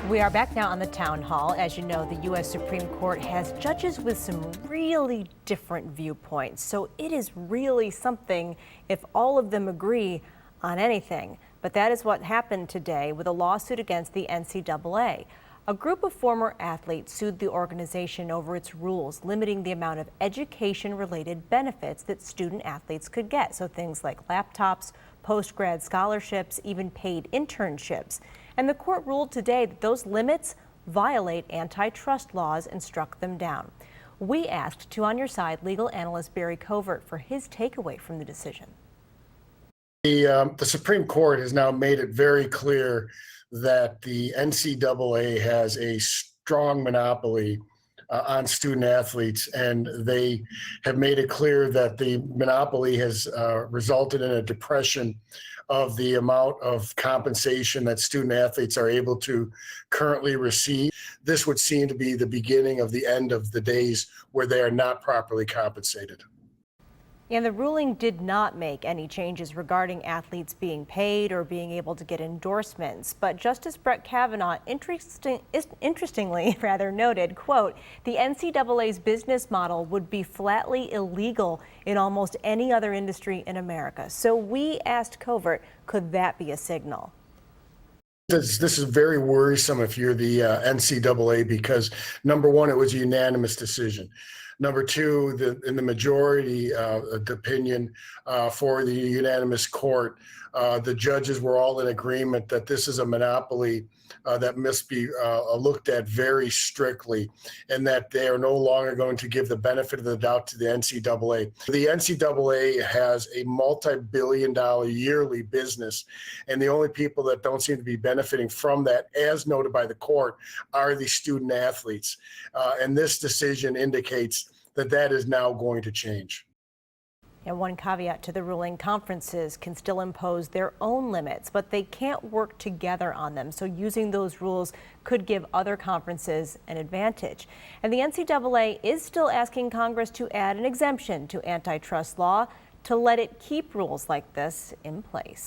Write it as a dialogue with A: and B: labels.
A: We are back now on the town hall. As you know, the U.S. Supreme Court has judges with some really different viewpoints. So it is really something if all of them agree on anything. But that is what happened today with a lawsuit against the NCAA. A group of former athletes sued the organization over its rules limiting the amount of education-related benefits that student athletes could get. So things like laptops, post-grad scholarships, even paid internships. And the court ruled today that those limits violate antitrust laws and struck them down. We asked Two on Your Side legal analyst Barry Covert for his takeaway from the decision.
B: The Supreme Court has now made it very clear that the NCAA has a strong monopoly on student athletes, and they have made it clear that the monopoly has resulted in a depression of the amount of compensation that student athletes are able to currently receive. This would seem to be the beginning of the end of the days where they are not properly compensated.
A: And the ruling did not make any changes regarding athletes being paid or being able to get endorsements. But Justice Brett Kavanaugh interestingly noted, quote, the NCAA's business model would be flatly illegal in almost any other industry in America. So we asked Covert, could that be a signal?
B: This is very worrisome if you're the NCAA because, number one, it was a unanimous decision. Number two, in the majority opinion for the unanimous court, the judges were all in agreement that this is a monopoly that must be looked at very strictly, and that they are no longer going to give the benefit of the doubt to the NCAA. The NCAA has a multi-billion-dollar yearly business, and the only people that don't seem to be benefiting from that, as noted by the court, are the student athletes. And this decision indicates that that is now going to change.
A: And one caveat to the ruling, conferences can still impose their own limits, but they can't work together on them. So using those rules could give other conferences an advantage. And the NCAA is still asking Congress to add an exemption to antitrust law to let it keep rules like this in place.